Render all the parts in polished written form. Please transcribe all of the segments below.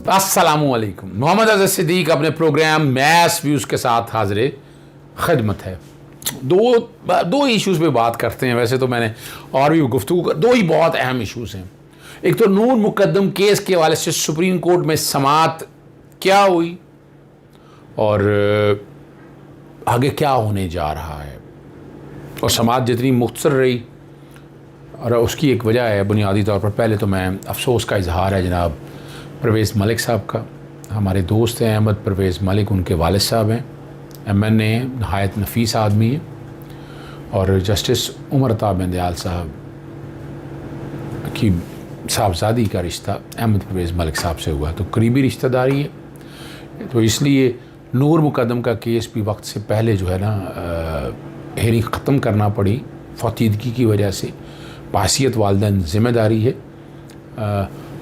अस्सलामुअलैकुम। मोहम्मद अज़हर सिद्दीक अपने programme mess views के साथ हाजिर खिदमत है। दो इश्यूज़ पे बात करते हैं। वैसे तो मैंने और भी गुफ्तगू, दो ही बहुत अहम इश्यूज़ हैं। एक तो नूर मुकद्दम केस के हवाले से सुप्रीम कोर्ट में समाअत क्या हुई और आगे क्या होने जा रहा है, और समाअत जितनी मुख्तसर रही और उसकी एक वजह है बुनियादी तौर पर। पहले तो मैं अफसोस का इजहार है जनाब परवेज़ मलिक साहब का। हमारे दोस्त हैं अहमद परवेज़ मलिक, उनके वालिद साहब हैं, MNA हैं, नहायत नफीस आदमी है। और जस्टिस उमर अता बिंदयाल साहब की साहबजादी का रिश्ता अहमद परवेज़ मलिक साहब से हुआ, तो करीबी रिश्तेदारी है। तो इसलिए नूर मुकद्दम का केस भी वक्त से पहले जो है ना हेयरिंग ख़त्म करना पड़ी फौतीदगी की वजह से। बासियत वालिदैन ज़िम्मेदारी है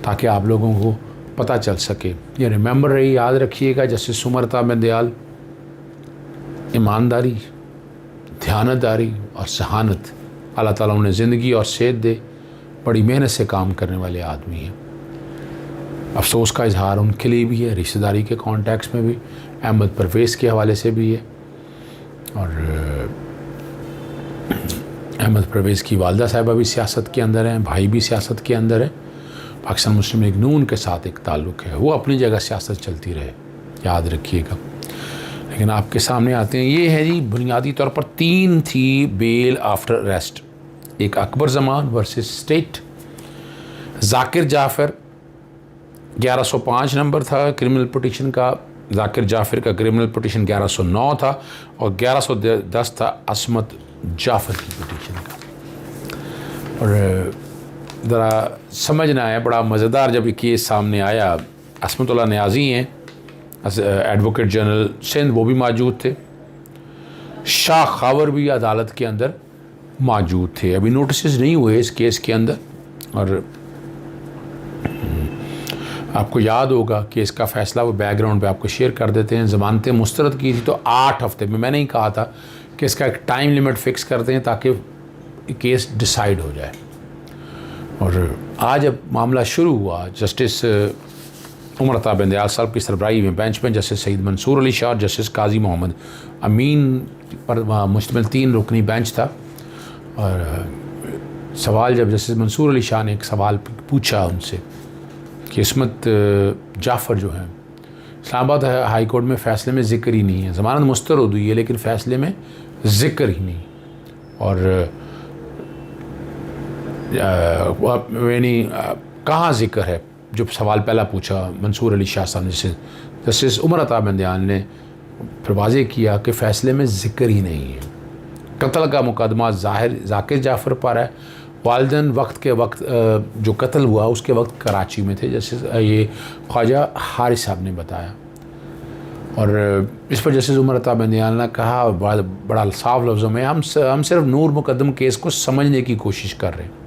ताकि आप लोगों को पता चल सके। ये रिमेंबर रही, याद रखिएगा, जस्टिस उमर अता बिंदयाल ईमानदारी, ध्यानतदारी और सहानत, अल्लाह ताला उन्हें ज़िंदगी और सेहत दे, बड़ी मेहनत से काम करने वाले आदमी हैं। अफसोस का इजहार उनके लिए भी है, रिश्तेदारी के कॉन्टेक्स्ट में भी, अहमद परवेज़ के हवाले से भी है। और अहमद परवेज़ की वालदा साहिबा भी सियासत के अंदर हैं, भाई भी सियासत के अंदर है। पाकिस्तान मुस्लिम लीग नून के साथ एक ताल्लुक़ है, वो अपनी जगह सियासत चलती रहे, याद रखिएगा। लेकिन आपके सामने आते हैं, ये है जी बुनियादी तौर पर 3 थी बेल आफ्टर अरेस्ट। एक Akbar Zaman versus state, Zakir Jafar 1105 number था क्रिमिनल पिटीशन का, जाकिर जाफ़र का क्रिमिनल पिटीशन 1109 था, और 1110 था असमत जाफ़र की पिटीशन का। और ज़रा समझ ना आया, बड़ा मज़ेदार जब ये केस सामने आया। असमतुल्लाह न्याज़ी हैं एडवोकेट जनरल सिंध, वो भी मौजूद थे। शाह खावर भी अदालत के अंदर मौजूद थे। अभी नोटिस नहीं हुए इस केस के अंदर। और आपको याद होगा कि इसका फ़ैसला वो बैकग्राउंड पे आपको शेयर कर देते हैं। ज़मानतें मुस्तरद की थी तो 8 हफ्ते में, मैंने ही कहा था कि इसका एक टाइम लिमिट फ़िक्स करते हैं ताकि केस डिसाइड हो जाए। और आज जब मामला शुरू हुआ, जस्टिस उमर अता बिंदयाल साहब की सरबराही में बेंच में जस्टिस सईद मंसूर अली शाह और जस्टिस काजी मोहम्मद अमीन पर मुश्तमिल 3 रुकनी बेंच था। और सवाल जब जस्टिस मंसूर अली शाह ने एक सवाल पूछा उनसे कि इसमत जाफ़र जो है, इस्लामाबाद हाई कोर्ट में फ़ैसले में ज़िक्र ही नहीं है, ज़मानत मुस्तरद हुई है लेकिन फ़ैसले में ज़िक्र ही नहीं। और यानी कहाँ ज़िक्र है? जो सवाल पहला पूछा मंसूर अली शाह साहब ने, जस्टिस उमर अता बिंदयाल ने फिर वाज़ेह किया कि फ़ैसले में ज़िक्र ही नहीं है। कत्ल का मुकदमा जाकिर जाफ़र पर है। वालिदैन वक्त के वक्त जो कत्ल हुआ उसके वक्त कराची में थे, जैसे ये ख्वाजा हारिस साहब ने बताया। और इस पर जस्टिस उमर अता बिंदयाल ने कहा बड़ा साफ लफ्ज़ों में, हम सिर्फ नूर मुकद्दम केस को समझने की कोशिश कर रहे हैं।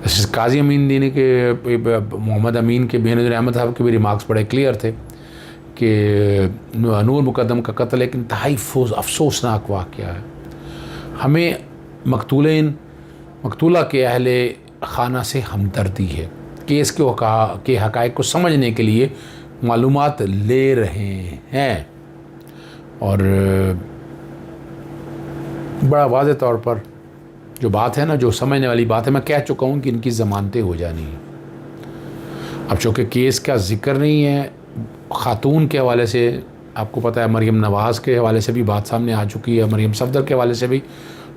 जस्टिस काजी अमीन दीनी के मोहम्मद अमीन के बेनज़ीर अहमद साहब के भी रिमार्क्स बड़े क्लियर थे कि नूर मुकद्दम का कत्ल एक इंतहाई अफसोसनाक वाक़या है। हमें मकतूला के अहले खाना से हमदर्दी है। केस के हक़ाइक़ को समझने के लिए मालूमात ले रहे हैं। और बड़ा वाज़ेह तौर पर जो बात है ना, जो समझने वाली बात है, मैं कह चुका हूँ कि इनकी ज़मानतें हो जानी हैं। अब चूँकि केस का ज़िक्र नहीं है, ख़ातून के हवाले से आपको पता है, मरीम नवाज़ के हवाले से भी बात सामने आ चुकी है, मरीम सफदर के हवाले से भी,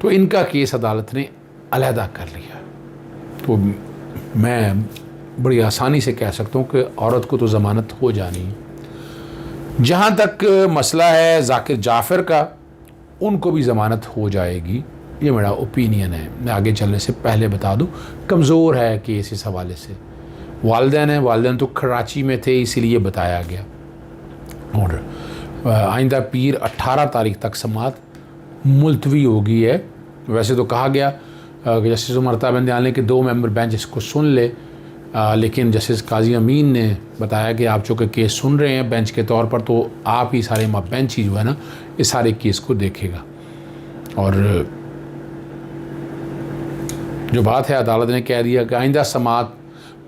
तो इनका केस अदालत ने अलहदा कर लिया। तो मैं बड़ी आसानी से कह सकता हूँ कि औरत को तो ज़मानत हो जानी है। जहाँ तक मसला है जाकिर जाफ़र का, उनको भी ज़मानत हो जाएगी, ये मेरा ओपिनियन है। मैं आगे चलने से पहले बता दूँ, कमज़ोर है केस इस हवाले से। वालिदैन हैं, वालिदैन तो कराची में थे इसीलिए बताया गया। और आइंदा पीर 18 तारीख तक समाअत मुलतवी हो गई है। वैसे तो कहा गया कि जस्टिस उमर अता बिंदयाल ने कि 2 मेंबर बेंच इसको सुन ले, लेकिन जस्टिस काजी अमीन ने बताया कि आप चूँकि केस सुन रहे हैं बेंच के तौर पर, तो आप ही सारे बेंच ही जो है ना इस सारे केस को देखेगा। और जो बात है, अदालत ने कह दिया कि आइंदा समाअत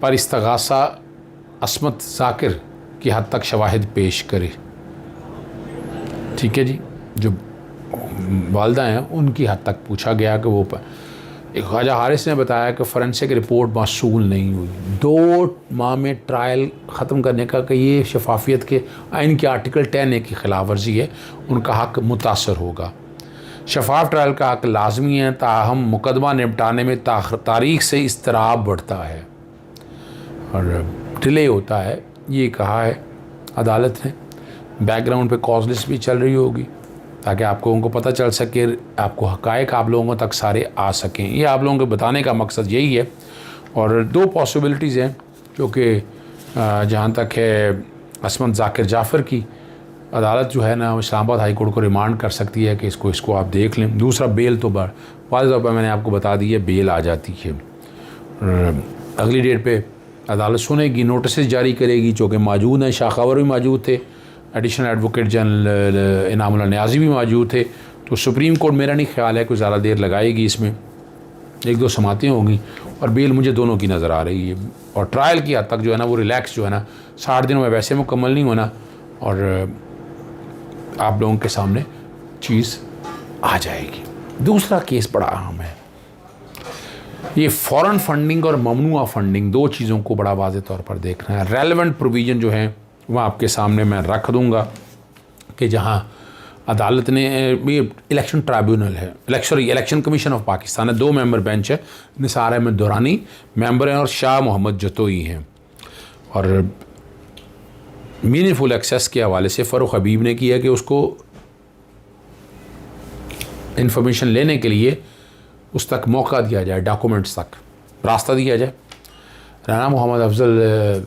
पर इस्तगासा असमत जाकिर की हद तक शवाहिद पेश करे। ठीक है जी, जो वालदा हैं उनकी हद तक पूछा गया कि वो एक ख्वाजा हारिस ने बताया कि फ़ोरेंसिक रिपोर्ट मौसूल नहीं हुई। 2 माह में ट्रायल ख़त्म करने का कि ये शफाफियत के आइन के आर्टिकल 10A की खिलाफ वर्जी है, उनका हक़ मुतासर होगा। शफाफ ट्रायल का हक़ लाजमी है, ताहम मुकदमा निपटाने में तारीख से इस्तराब बढ़ता है और डिले होता है, ये कहा है अदालत ने। बैकग्राउंड पे कॉज लिस्ट भी चल रही होगी ताकि आपको उनको पता चल सके, आपको हक़ाइक़ आप लोगों तक सारे आ सकें। ये आप लोगों को बताने का मकसद यही है। और 2 पॉसिबिलिटीज़ हैं जो कि जहाँ तक है असमत ज़ाकिर जाफ़र की, अदालत जो है ना इस्लामाबाद हाई कोर्ट को रिमांड कर सकती है कि इसको आप देख लें। दूसरा बेल तो वाज़ेह तौर पर मैंने आपको बता दी है, बेल आ जाती है। अगली डेट पे अदालत सुनेगी, नोटिस जारी करेगी, जो कि मौजूद हैं। शाखावर भी मौजूद थे, additional advocate general Inamullah Niazi भी मौजूद थे। तो सुप्रीम कोर्ट मेरा नहीं ख्याल है कोई ज़्यादा देर लगाएगी इसमें, 1-2 समातें होंगी और बेल मुझे दोनों की नज़र आ रही है। और ट्रायल की हद तक जो है ना वो रिलैक्स जो है ना 60 दिनों में वैसे मुकम्मल नहीं होना और आप लोगों के सामने चीज़ आ जाएगी। दूसरा केस बड़ा अहम है, ये फ़ॉरेन फंडिंग और ममनुआ फंडिंग, 2 चीज़ों को बड़ा वाज़ेह तौर पर देखना है। रेलेवेंट प्रोविज़न जो है वह आपके सामने मैं रख दूँगा कि जहाँ अदालत ने ये इलेक्शन ट्राइब्यूनल है, इलेक्शन कमीशन ऑफ पाकिस्तान है, 2 मेंबर बेंच है, निसार अहमद दुरानी मेंबर हैं और शाह मोहम्मद जतोई हैं। और मीनिंगफुल एक्सेस के हवाले से फ़ारूक हबीब ने किया कि उसको इंफॉर्मेशन लेने के लिए उस तक मौका दिया जाए, डॉक्यूमेंट्स तक रास्ता दिया जाए। राना मोहम्मद अफजल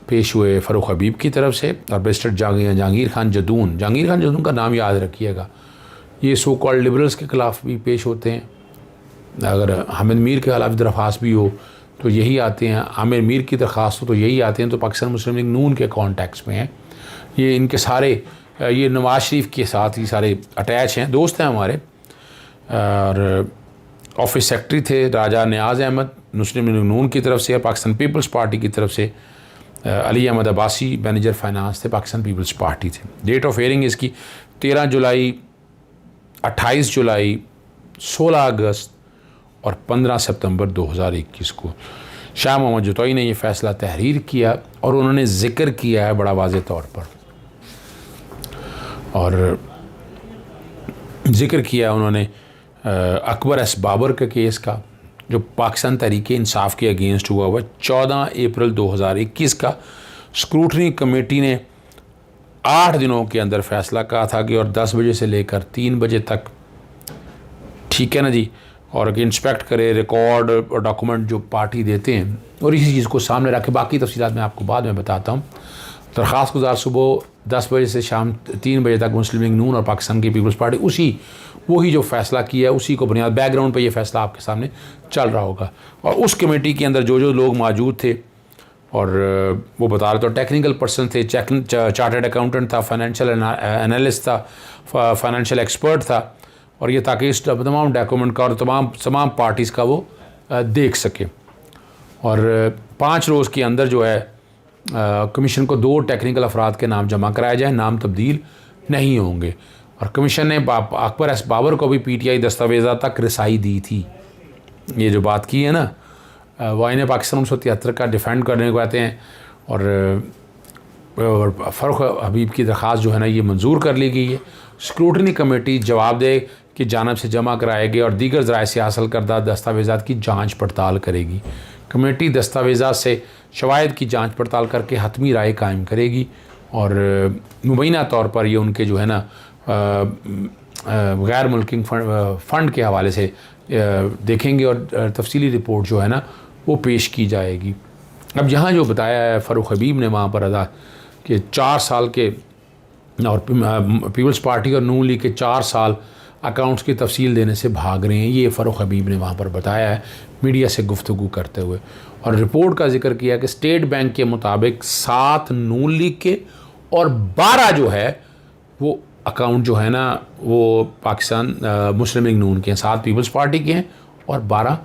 पेश हुए फ़ारूक हबीब की तरफ से और बैरिस्टर जहांगीर खान जदून का नाम याद रखिएगा। ये सो कॉल्ड लिबरल्स के ख़िलाफ़ भी पेश होते हैं। अगर हामिद मीर के खिलाफ दरख्वास्त भी हो तो यही आते हैं, आमिर मीर की दरख्वास्त हो तो यही आते हैं। तो पाकिस्तान मुस्लिम लीग नून के कॉन्टैक्ट्स में हैं ये, इनके सारे ये नवाज़ शरीफ के साथ ही सारे अटैच हैं, दोस्त हैं हमारे। और ऑफिस सेक्रेटरी थे राजा नियाज़ अहमद मुस्लिम लीग नून की तरफ से, पाकिस्तान पीपल्स पार्टी की तरफ से अली अहमद अब्बासी मैनेजर फाइनेंस थे, पाकिस्तान पीपल्स पार्टी थे। डेट ऑफ हेयरिंग इसकी 13 जुलाई, 28 जुलाई, 16 अगस्त और 15 सितंबर 2021 को शाह मोहम्मद जतोई ने यह फ़ैसला तहरीर किया और उन्होंने ज़िक्र किया है बड़ा वाज़ेह तौर पर, और ज़िक्र किया उन्होंने अकबर एस बाबर के केस का जो पाकिस्तान तहरीक इंसाफ के अगेंस्ट हुआ 14 अप्रैल 2021 का। स्क्रूटनी कमेटी ने 8 दिनों के अंदर फ़ैसला कहा था कि और 10 बजे से लेकर 3 बजे तक, ठीक है ना जी, और कि इंस्पेक्ट करे रिकॉर्ड और डॉक्यूमेंट जो पार्टी देते हैं और इसी चीज़ को सामने रखे। बाकी तफसीलात मैं आपको बाद में बताता हूँ। दरख्वास्त गुजार सुबह 10 बजे से शाम 3 बजे तक मुस्लिम लीग नून और पाकिस्तान की पीपल्स पार्टी वही जो फ़ैसला किया उसी को बुनियाद, बैकग्राउंड पे ये फ़ैसला आपके सामने चल रहा होगा। और उस कमेटी के अंदर जो लोग मौजूद थे और वो बता रहे तो टेक्निकल पर्सन थे, चार्टर्ड अकाउंटेंट था, फाइनेंशियल एनालिस्ट था, फाइनेंशियल एक्सपर्ट था, और ये ताकि इस तमाम डॉक्यूमेंट का और तमाम पार्टीज़ का वो देख सके। और 5 रोज़ के अंदर जो है कमीशन को 2 टेक्निकल अफराद के नाम जमा कराए जाए, नाम तब्दील नहीं होंगे। और कमीशन ने अकबर एस बाबर को भी PTI दस्तावेज़ा तक रसाई दी थी। ये जो बात की है ना, वो आईन पाकिस्तान 1973 का डिफेंड करने को आते हैं और फ़ारूक हबीब की दरख्वास्त जो है ना ये मंजूर कर ली गई है। स्क्रूटनी कमेटी जवाबदेह की जानिब से जमा कराए गए और दीगर ज़राए से हासिल करदा दस्तावेज़ात की जाँच पड़ताल करेगी। कमेटी दस्तावेज़ात से शवाहिद की जाँच पड़ताल करके हतमी राय कायम करेगी और मुबैना तौर पर ये उनके जो है ना गैर मुल्किंग फ़ंड के हवाले से देखेंगे और तफसीली रिपोर्ट जो है ना वो पेश की जाएगी। अब यहाँ जो बताया है फ़ारूक हबीब ने वहाँ पर अदा कि 4 साल के और पीपल्स पार्टी और नून लीग के 4 साल अकाउंट्स की तफसील देने से भाग रहे हैं, ये फ़ारूक हबीब ने वहाँ पर बताया है मीडिया से गुफ्तगू करते हुए। और रिपोर्ट का जिक्र किया कि स्टेट बैंक के मुताबिक 7 नून लीग के और 12 जो है वो अकाउंट जो है ना वो पाकिस्तान मुस्लिम लीग नून के हैं, 7 पीपल्स पार्टी के हैं और 12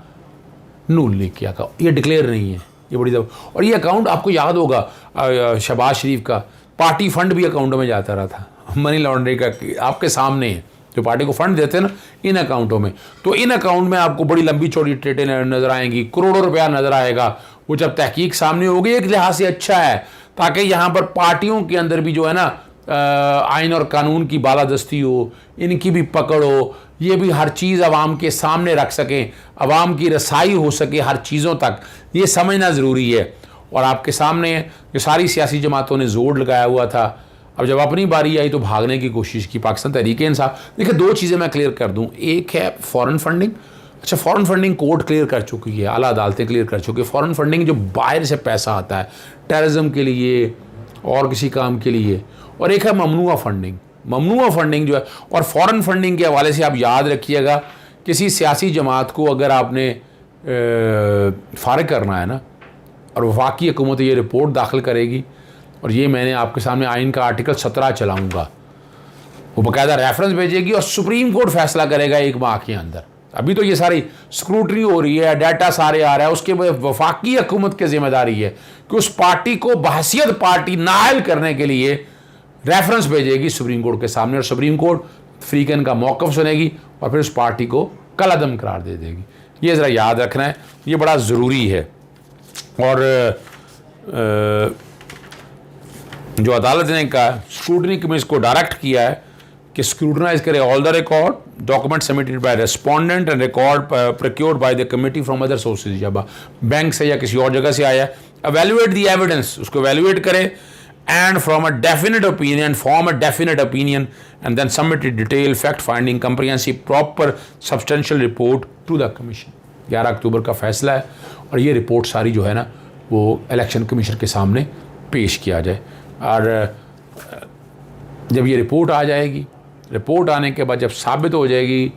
नून लीग के अकाउंट। ये डिक्लेयर नहीं है, ये बड़ी दफ़ा। और ये अकाउंट आपको याद होगा शहबाज शरीफ का पार्टी फंड भी अकाउंटों में जाता रहा था, मनी लॉन्ड्रिंग का आपके सामने है, जो पार्टी को फंड देते हैं ना इन अकाउंटों में। तो इन अकाउंट में आपको बड़ी लंबी चौड़ी ट्रेटें नज़र आएंगी, करोड़ों रुपया नज़र आएगा। वो जब तहकीक सामने होगी एक लिहाज से अच्छा है, ताकि यहाँ पर पार्टियों के अंदर भी जो है ना आइन और कानून की बालादस्ती हो, इनकी भी पकड़ हो, ये भी हर चीज़ आवाम के सामने रख सकें, आवाम की रसाई हो सके हर चीज़ों तक, ये समझना ज़रूरी है। और आपके सामने जो सारी सियासी जमातों ने जोर लगाया हुआ था, अब जब अपनी बारी आई तो भागने की कोशिश की पाकिस्तान तहरीक-ए-इंसाफ। देखिए दो चीज़ें मैं क्लियर कर दूं, एक है फ़ॉरेन फंडिंग। अच्छा, फ़ॉरेन फंडिंग कोर्ट क्लियर कर चुकी है, आला अदालतें क्लियर कर चुकी है। फ़ॉरेन फंडिंग जो बाहर से पैसा आता है टेररिज्म के लिए और किसी काम के लिए, और एक है ममनुआ फंडिंग। ममनुआ फंडिंग जो है, और फ़ॉरेन फंडिंग के हवाले से आप याद रखिएगा, किसी सियासी जमात को अगर आपने फ़ारिग करना है ना, और वफाकी हुकूमत ये रिपोर्ट दाखिल करेगी, और ये मैंने आपके सामने आइन का आर्टिकल 17 चलाऊँगा, वो बाकायदा रेफरेंस भेजेगी और सुप्रीम कोर्ट फैसला करेगा 1 माह के अंदर। अभी तो ये सारी स्क्रूटनी हो रही है, डाटा सारे आ रहा है, उसके बाद वफाकी हुकूमत की जिम्मेदारी है कि उस पार्टी को बहसियत पार्टी नाअहल करने के लिए रेफरेंस भेजेगी सुप्रीम कोर्ट के सामने, और सुप्रीम कोर्ट फ्रीकन का मौक़िफ़ सुनेगी और फिर उस पार्टी को कलअदम करार दे देगी। ये ज़रा याद रखना है, ये बड़ा ज़रूरी है। और जो अदालत ने कहा, स्क्रूटनी कमीशन को डायरेक्ट किया है कि स्क्रूटनाइज करे all the record, document submitted by respondent and record procured by the committee from other sources, या बैंक से या किसी और जगह से आया, एवेल्युएट द एविडेंस, उसको एवेल्युएट करे, and from a definite opinion, form a definite opinion and then submit detail fact finding comprehensive proper substantial report to the commission. 11 अक्टूबर का फैसला है, और ये रिपोर्ट सारी जो है ना वो इलेक्शन कमीशन के सामने पेश किया जाए। और जब ये रिपोर्ट आ जाएगी, रिपोर्ट आने के बाद जब साबित हो जाएगी,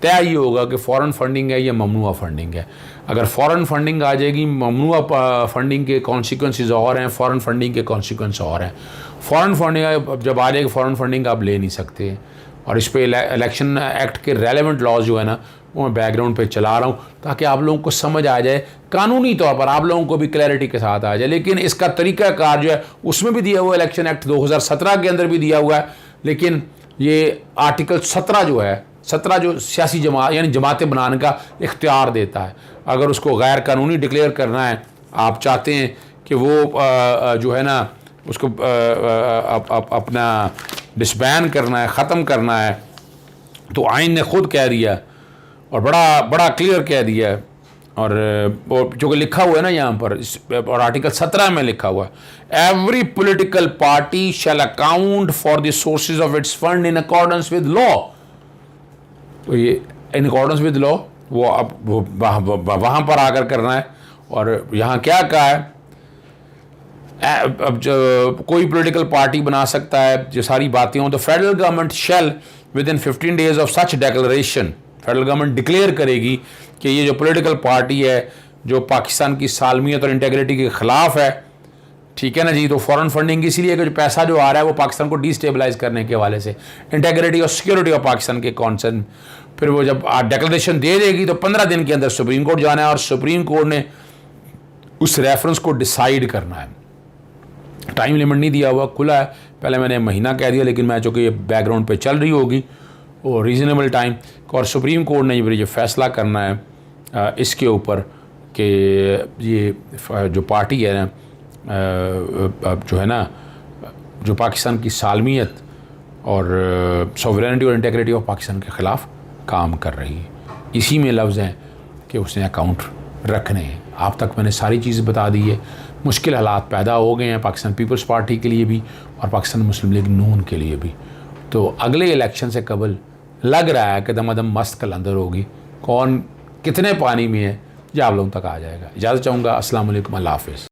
तय ये होगा कि फ़ॉरेन फंडिंग है या ममनुआ फंडिंग है। अगर फ़ॉरेन फंडिंग आ जाएगी, ममनुआ फंडिंग के कॉन्सिक्वेंसेस और हैं, फ़ॉरेन फंडिंग के कॉन्सिक्वेंस और हैं। फ़ॉरेन फंडिंग जब आ जाएगी, फ़ॉरेन फंडिंग आप ले नहीं सकते, और इस पर इलेक्शन एक्ट के रेलेवेंट लॉज जो है ना वो मैं बैकग्राउंड पे चला रहा हूँ, ताकि आप लोगों को समझ आ जाए, कानूनी तौर पर आप लोगों को भी क्लैरिटी के साथ आ जाए। लेकिन इसका तरीक़ाकार जो है उसमें भी दिया हुआ है, इलेक्शन एक्ट 2017 के अंदर भी दिया हुआ है। लेकिन ये आर्टिकल 17 जो है, 17 जो सियासी जमात यानी जमातें बनाने का इख्तियार देता है, अगर उसको गैर कानूनी डिक्लेयर करना है, आप चाहते हैं कि वो जो है ना उसको अपना डिसबैन करना है, ख़त्म करना है, तो आइन ने ख़ुद कह दिया और बड़ा क्लियर कह दिया है। और जो कि लिखा हुआ है ना यहाँ पर, और आर्टिकल 17 में लिखा हुआ है, every political party shall account for the sources of its fund in accordance with law. तो ये इन अकॉर्डेंस विद लॉ वो अब वहाँ पर आकर करना है। और यहाँ क्या कहा है, अब जो कोई पॉलिटिकल पार्टी बना सकता है, जो सारी बातें हों, तो federal government shall with in 15 days of such declaration, federal government declare करेगी कि ये जो पॉलिटिकल पार्टी है जो पाकिस्तान की सालमियत और इंटेग्रिटी के ख़िलाफ़ है, ठीक है ना जी। तो फॉरेन फंडिंग इसीलिए कि जो पैसा जो आ रहा है वो पाकिस्तान को डिस्टेबलाइज करने के हवाले से, इंटेग्रिटी और सिक्योरिटी ऑफ पाकिस्तान के कॉन्सर्न। फिर वो जब डिक्लेरेशन दे देगी तो 15 दिन के अंदर सुप्रीम कोर्ट जाना है, और सुप्रीम कोर्ट ने उस रेफरेंस को डिसाइड करना है। टाइम लिमिट नहीं दिया हुआ, खुला है। पहले मैंने महीना कह दिया, लेकिन मैं चूँकि ये बैकग्राउंड पे चल रही होगी और रीज़नेबल टाइम, और सुप्रीम कोर्ट ने ये फैसला करना है इसके ऊपर कि ये जो पार्टी है ना जो है ना, जो पाकिस्तान की सालमियत और सॉवरेनिटी और इंटेग्रिटी ऑफ पाकिस्तान के ख़िलाफ़ काम कर रही है, इसी में लफ्ज़ हैं कि उसने अकाउंट रखने हैं। आप तक मैंने सारी चीज़ बता दी है। मुश्किल हालात पैदा हो गए हैं पाकिस्तान पीपल्स पार्टी के लिए भी और पाकिस्तान मुस्लिम लीग नून के लिए भी। तो अगले इलेक्शन से कबल लग रहा है कि दमादम मस्त कलंदर होगी, कौन कितने पानी में है ये आप लोगों तक आ जाएगा। इजाज़त चाहूँगा। अस्सलाम वालेकुम, अल्लाह हाफ़िज़।